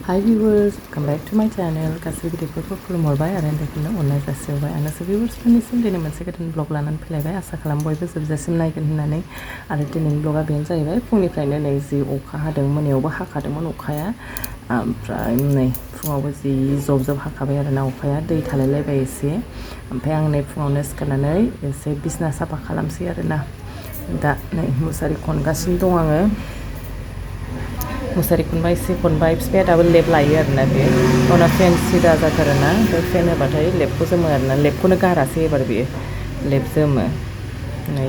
Hi viewers, welcome back to my channel. गासैबो गिदिरफोरखौ खुलुमहरबाय आरो उन्दैफोरनो अननाय जासिहरबाय। आं गासै viewers-फोरनिसिम दिनै मोनसे गोदान vlog लानानै फैलायबाय। आसा खालामो बयबो जोबजासिम नायगोन होननानै। आरो दिनैनि vlogआ बेनो जाहैबाय फुंनिफ्रायनो नै जि अखा हादों, मोनायावबो हाखादोंमोन अखाया। ओमफ्राय नै फुङावबो जि जब हाखाबाय आरोना अखाया, दै थालायलायबाय एसे। ओमफ्राय आं नै फुङावनो सिखारनानै एसे बिसना साफा खालामसै आरोना। दा नै मुसारि खनगासिनो दं आङो। मुसारि खनबाय बिफाया दाबो लेब लायो आरोना बे गावना फेन सिदा जाथारोना, ओमफ्राय फेन होबाथाय लेबखौ जोमो आरोना, लेबखौनो गारासै एबार बियो लेब जोमो नै।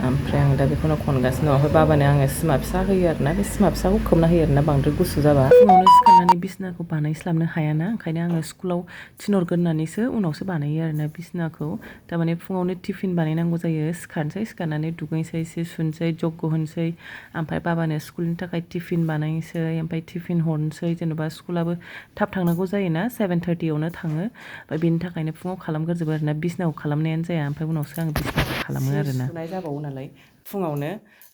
ओमफ्राय आं दा बेखौनो खनगासिनो दं। ओमफ्राय बाबानो आङो सिमा फिसा होयो आरोना, बे सिमा फिसाखौ खोबना होयो आरोना बांद्राय गुसु जाबा। फुङावनो सिखारनानै बिसनाखौ बानायस्लाबनो हायाना, ओंखायनो आङो स्कुलाव थिनहरगोन होननानैसो उनावसो बानायो आरोना बिसनाखौ। थारमाने फुङावनो टिफिन बानायनांगौ जायो, सिखारनानै दुगैनोसै, सि सुनोसै, जग्ग होनोसै, ओमफ्राय बाबानो स्कुलनि थाखाय टिफिन बानायनोसै, ओमफ्राय टिफिन हरनोसै। जेनेबा स्कुलाबो थाब थांनांगौ जायोना, 7:30आवनो थाङो। ओमफ्राय बेनि थाखायनो फुङाव खालामग्रोजोबो आरोना, बिसनाखौ खालामनायानो जाया। ओमफ्राय उनावसो आं बिसनाखौ खालामो आरोना। सुनाय जाबावो नालाय फुङावनो,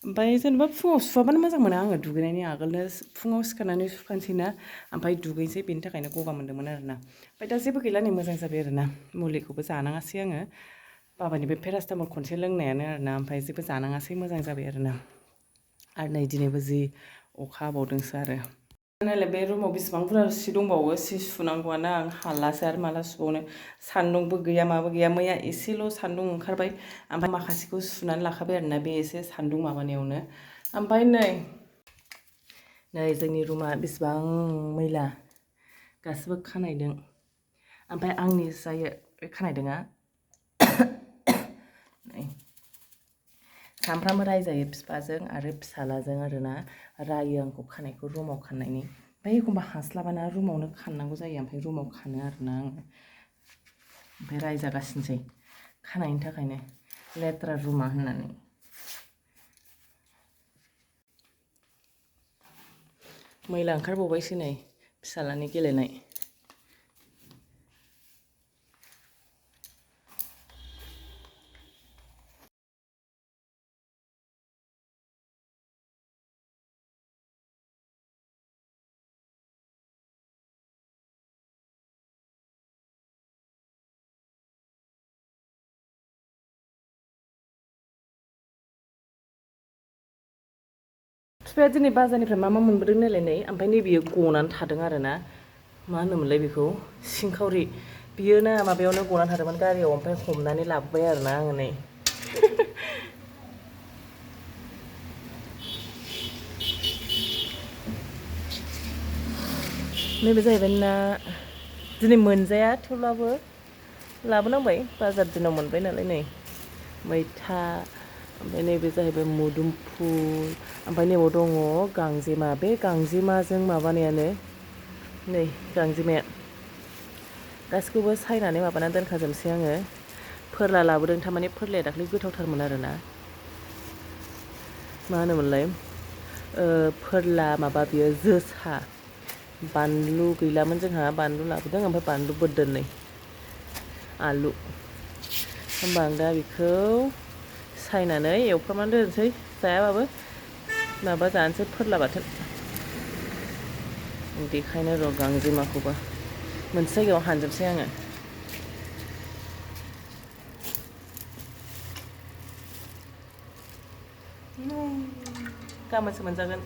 ओमफ्राय जेनेबा फुङाव सुवाबानो मोजां मोना आङो, दुगैनायनि आगोलनो फुङाव सिखारनानै सुखानोसैना, ओमफ्राय दुगैनोसै। बेनि थाखायनो गगा मोनदोंमोन आरोना। ओमफ्राय दा जेबो गैला, नै मोजां जाबाय आरोना। मुलिखौबो जानाङासै आङो, बाबानि बे पेरासिटामल खनसे लोंनायानो आरोना, ओमफ्राय जेबो जानाङासै, मोजां जाबाय आरोना। आरो नै दिनैबो जि अखा हाबावदोंसो आरो। नालाय बे रुमाव बेसेबां बुरजा सि दंबावो, सि सुनांगौआनो, आं हालासो आरो माला सुबावनो। सान्दुंबो गैया माबो गैया, मैया एसेल' सान्दुं ओंखारबाय, ओमफ्राय माखासेखौ सुनानै लाखाबाय आरोना बे एसे सान्दुं माबानायावनो। ओमफ्राय नै जोंनि रुमा बेसेबां मैला, गासिबो खानायदों। ओमफ्राय आंनि जायो बे खानायदोंआ नै सामफ्रामबो रायजायो बिफाजों आरो फिसालाजों आरोना, रायो आंखौ खानायखौ रुमाव खाननायनि। ओमफ्राय एखमबा हास्लाबाना रुमावनो खाननांगौ जायो, ओमफ्राय रुमाव खानो आरोना आङो। ओमफ्राय रायजागासिनोसै खानायनि थाखायनो, लेथ्रा रुमा होननानै। मैला ओंखारबावबायसो नै फिसालानि गेलेनाय। बिफाया दिनै बाजारनिफ्राय मा मोनबोदों नायलाय नै, ओमफ्राय नैबेयो गनानै थादों आरोना। मा होनोमोनलाय बेखौ, सिंखावरि। बियो ना माबायावनो गनानै थादोंमोन गारियाव, ओमफ्राय हमनानै लाबोबाय आरोना आङो नै। नैबे जाहैबाय ना, दिनै मोनजाया थेवब्लाबो लाबोनांबाय, बाजार दिनाव मोनबाय नालाय। नै मैथा, ओमफ्राय नैबे जाहैबाय मुदुमफुल, ओमफ्राय नैबाव दङ गांजेमा। बे गांजेमाजों माबानायानो नै गांजेमाया, गासिखौबो सायनानै माबानानै दोनखाजोबनोसै आङो। फोरला लाबोदों, थारमाने फोरलाया दाख्लै गोथावथारमोन आरोना। मा होनोमोनलाय, फोरला माबा बियो जोसा। बानलु गैलामोन जोंहा, बानलु लाबोदों, ओमफ्राय बानलु बोरदोन नै आलु। होमबा आं दा बेखौ सायनानै एवफ्रामनानै दोनसै, जायाबाबो माबा जानोसै, फोरला बाथोन। देखायनो र' गांजेमाखौबो मोनसे जायगायाव हानजोबसै आङो। गाबोनसो मोनजागोन।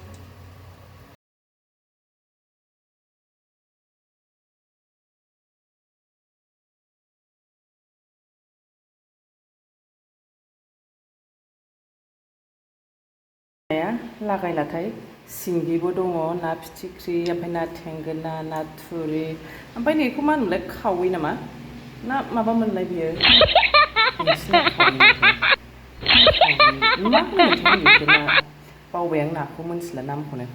लागायलाथाय सिंगिबो दङ, ना फिथिख्रि, ओमफ्राय ना थेंगोना, ना थुरि, ओमफ्राय बेखौ मा होनोमोनलाय, खावै नामा ना माबामोनलाय बियो, बेंसिना खावै मा होनोमोनथाय बेखौ, ना बावबाय आं नाखौ मोनथिला नामखौनो।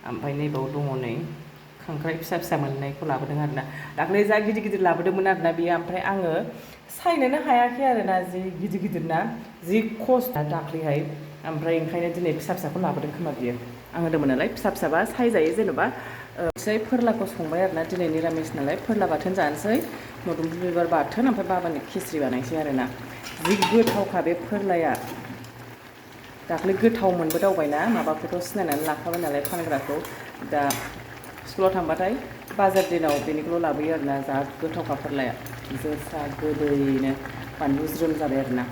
ओमफ्राय नैबाव दङ नै खांख्राइ फिसा फिसा मोननायखौ लाबोदों आरोना, दाख्लै जा गिदिर गिदिर लाबोदोंमोन आरोना बेयो। ओमफ्राय आङो सायनोनो हायाखै आरोना, जि गिदिर गिदिर ना, जि खस्थ' दाख्लैहाय। ओमफ्राय ओंखायनो दिनै फिसा फिसाखौ लाबोदों खोमा बियो। आं होदोंमोन नालाय फिसा फिसाबा सायजायो जेनेबा। फोरलाखौ संबाय आरोना, दिनै निरामिस नालाय फोरला बाथोन जानोसै, मोदोमफुल बिबार बाथोन, ओमफ्राय बाबानि खिस्रि बानायसै आरोना। जि गोथावखा बे फोरलाया, दाख्लै गोथाव मोनबोदावबायना, माबाखौथ' सिनायनानै लाखाबाय नालाय फानग्राखौ। दा स्कुलाव थांबाथाय बाजार दिनाव बेनिखौल' लाबोयो आरोना जा गोथावखा फोरलाया जोसा गोदैनो बानलु ज्रोम जाबाय आरोना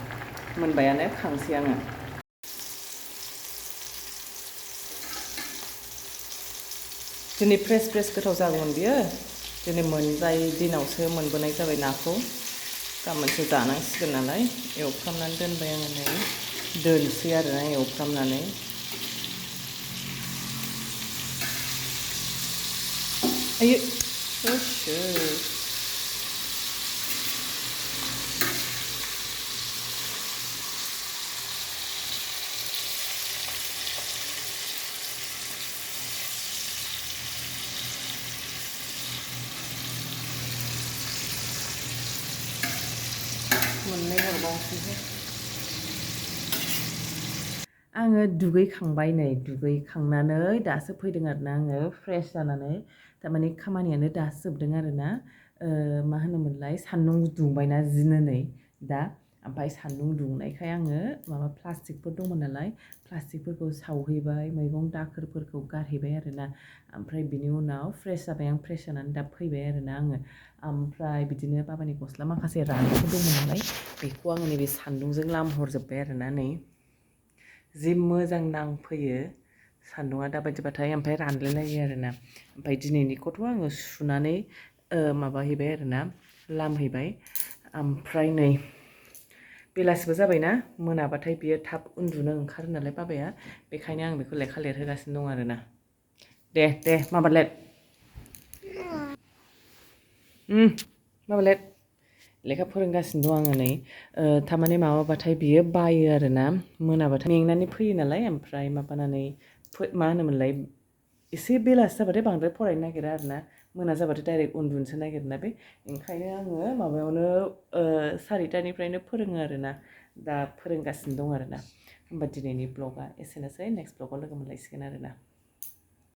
मोनबायानो खांसै आङो दिनै फ्रेस गोथाव जागौमोन बियो दिनै मोनजाय दिनावसो मोनबोनाय जाबाय नाखौ गाबोनसो जानांसिगोन नालाय एवफ्रामनानै दोनबाय आङो नै दोनसै आरोना एवफ्रामनानै आयो होसो मोननै हरबावनोसैहाय आङो दुगैखांबाय नै दुगैखांनानै दासो फैदों आरोना आङो फ्रेस जानानै थारमाने खामानियानो दासो जोबदों आरोना मा होनोमोनलाय सान्दुं दुंबायना जिनो नै दा ओमफ्राय सान्दुं दुंनायखाय आङो माबा प्लास्टिकफोर दंमोन नालाय प्लास्टिकफोरखौ सावहैबाय मैगं दाखोरफोरखौ गारहैबाय आरोना ओमफ्राय बिनि उनाव फ्रेस जाबाय आं फ्रेस जानानै दा फैबाय आरोना आङो ओमफ्राय बिदिनो बाबानि गस्ला माखासे राननायफोर दंमोन नालाय बेखौ आङो नैबे सान्दुंजों लामहरजोब्बाय आरोना नै जि मोजां नांफैयो सान्दुङा दाबायदिबाथाय ओमफ्राय रानलायलायो आरोना ओमफ्राय दिनैनिखौथ' आङो सुनानै माबाहैबाय आरोना लामहैबाय ओमफ्राय नै बेलासिबो जाबायना मोनाबाथाय बियो थाब उन्दुनो ओंखारो नालाय बाबाया बेखायनो आं बेखौ लेखा लिरहोगासिनो दं आरोना दे माबा लेट माबा लेट लेखा फोरोंगासिनो दं आङो नै थारमाने माबाबाथाय बियो बायो आरोना मोनाबाथाय मेंनानै फैयो नालाय ओमफ्राय माबानानै मा होनोमोनलाय एसे बेलासि जाबाथाय बांद्राय फरायनो नागिरा आरोना मोना जाबाथाय डाइरेक्ट उन्दुनोसो नागिरोना बे ओंखायनो आङो माबायावनो 4टानिफ्रायनो फोरोङो आरोना दा फोरोंगासिनो दं आरोना होमबा दिनैनि ब्लगा एसेनोसै नेक्स्ट ब्लगाव लोगो मोनलायसिगोन आरोना